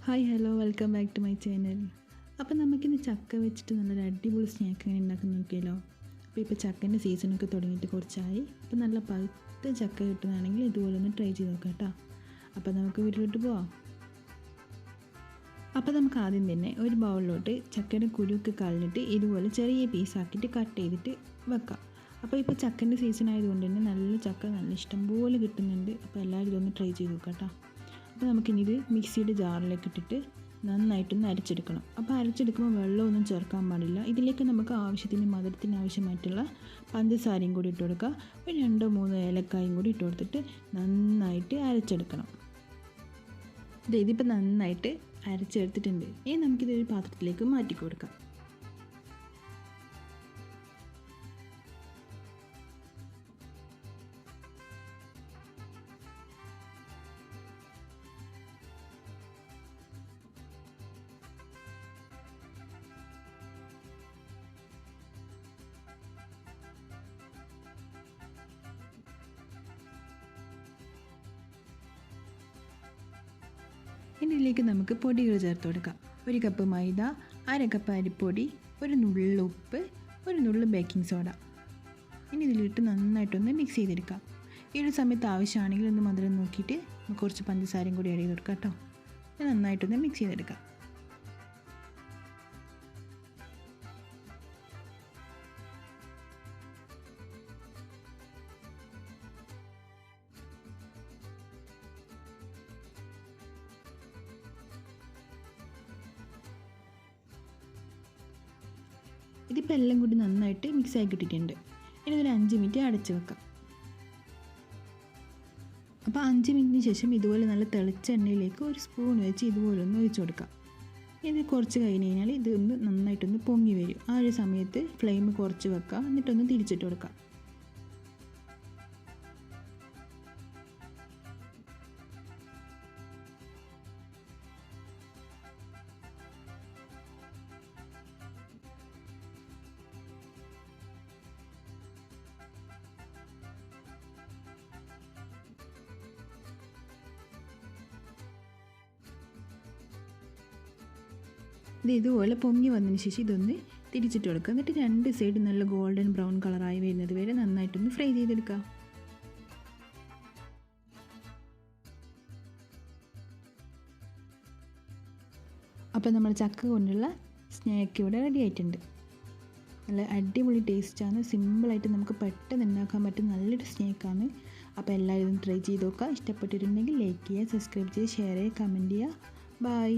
Hi hello welcome back to my channel. അപ്പോൾ നമുക്കിന്ന് ചക്ക വെച്ചിട്ട് നല്ലൊരു അടിപൊളി സ്നാക്ക് എങ്ങനെ ഉണ്ടാക്കുന്ന നോക്കിയാലോ. അപ്പോൾ ഇപ്പോൾ ചക്കൻ്റെ സീസണൊക്കെ തുടങ്ങിയിട്ട് കുറച്ചായി. അപ്പോൾ നല്ല പഴുത്ത ചക്ക കിട്ടുന്നതാണെങ്കിൽ ഇതുപോലെ ഒന്ന് ട്രൈ ചെയ്ത് നോക്കാം കേട്ടോ. അപ്പോൾ നമുക്ക് വീട്ടിലോട്ട് പോവാം. അപ്പോൾ നമുക്ക് ആദ്യം തന്നെ ഒരു ബൗളിലോട്ട് ചക്കയുടെ കുരുവൊക്കെ കളഞ്ഞിട്ട് ഇതുപോലെ ചെറിയ പീസാക്കിയിട്ട് കട്ട് ചെയ്തിട്ട് വെക്കാം. അപ്പോൾ ഇപ്പോൾ ചക്കൻ്റെ സീസൺ ആയതുകൊണ്ട് തന്നെ നല്ല ചക്ക നല്ല ഇഷ്ടംപോലെ കിട്ടുന്നുണ്ട്. അപ്പോൾ എല്ലാവരും ഇതൊന്ന് ട്രൈ ചെയ്ത് നോക്കാം കേട്ടോ. അപ്പോൾ നമുക്കിനി ഇത് മിക്സിയുടെ ജാറിലേക്ക് ഇട്ടിട്ട് നന്നായിട്ടൊന്ന് അരച്ചെടുക്കണം. അപ്പോൾ അരച്ചെടുക്കുമ്പോൾ വെള്ളമൊന്നും ചേർക്കാൻ പാടില്ല. ഇതിലേക്ക് നമുക്ക് ആവശ്യത്തിന് മധുരത്തിന് ആവശ്യമായിട്ടുള്ള പഞ്ചസാരയും കൂടി ഇട്ട് കൊടുക്കുക. ഒരു 2-3 ഏലക്കായും കൂടി ഇട്ട് കൊടുത്തിട്ട് നന്നായിട്ട് അരച്ചെടുക്കണം. ഇതിപ്പോൾ നന്നായിട്ട് അരച്ചെടുത്തിട്ടുണ്ട്. ഇനി നമുക്കിതൊരു പാത്രത്തിലേക്ക് മാറ്റി കൊടുക്കാം. ഇനി ഇതിലേക്ക് നമുക്ക് പൊടികൾ ചേർത്ത് കൊടുക്കാം. 1 കപ്പ് മൈദ, 1/2 കപ്പ് അരിപ്പൊടി, ഒരു നുള്ളു ഉപ്പ്, ഒരു നുള്ളു ബേക്കിംഗ് സോഡ. ഇനി ഇതിലിട്ട് നന്നായിട്ടൊന്ന് മിക്സ് ചെയ്തെടുക്കാം. ഈ ഒരു സമയത്ത് ആവശ്യമാണെങ്കിൽ ഒന്ന് മധുരം നോക്കിയിട്ട് കുറച്ച് പഞ്ചസാരയും കൂടി ആഡ് ചെയ്ത് കൊടുക്കാം കേട്ടോ. നന്നായിട്ടൊന്ന് മിക്സ് ചെയ്തെടുക്കാം. ഇതിപ്പോൾ എല്ലാം കൂടി നന്നായിട്ട് മിക്സ് ആയി കിട്ടിയിട്ടുണ്ട്. ഇനി ഒരു 5 മിനിറ്റ് അടച്ച് വെക്കാം. അപ്പോൾ 5 മിനിറ്റിന് ശേഷം ഇതുപോലെ നല്ല തിളച്ച എണ്ണയിലേക്ക് ഒരു സ്പൂൺ വെച്ച് ഇതുപോലെ ഒന്ന് ഒഴിച്ചു കൊടുക്കാം. ഇത് കുറച്ച് കഴിഞ്ഞ് കഴിഞ്ഞാൽ ഇതൊന്ന് നന്നായിട്ടൊന്ന് പൊങ്ങി വരും. ആ ഒരു സമയത്ത് ഫ്ലെയിം കുറച്ച് വെക്കാം. എന്നിട്ടൊന്ന് തിരിച്ചിട്ട് കൊടുക്കാം. ഇതുപോലെ പൊങ്ങി വന്നതിന് ശേഷം ഇതൊന്ന് തിരിച്ചിട്ട് കൊടുക്കുക. എന്നിട്ട് 2 സൈഡ് നല്ല ഗോൾഡൻ ബ്രൗൺ കളറായി വരുന്നത് വരെ നന്നായിട്ടൊന്ന് ഫ്രൈ ചെയ്തെടുക്കുക. അപ്പോൾ നമ്മൾ ചക്ക കൊണ്ടുള്ള സ്നാക്ക് ഇവിടെ റെഡി ആയിട്ടുണ്ട്. നല്ല അടിപൊളി ടേസ്റ്റാണ്. സിമ്പിളായിട്ട് നമുക്ക് പെട്ടെന്ന് ഉണ്ടാക്കാൻ പറ്റുന്ന നല്ലൊരു സ്നാക്കാണ്. അപ്പോൾ എല്ലാവരും ട്രൈ ചെയ്ത് നോക്കുക. ഇഷ്ടപ്പെട്ടിട്ടുണ്ടെങ്കിൽ ലൈക്ക് ചെയ്യുക, സബ്സ്ക്രൈബ് ചെയ്യുക, ഷെയർ ചെയ്യുക, കമൻറ്റ് ചെയ്യുക. ബൈ.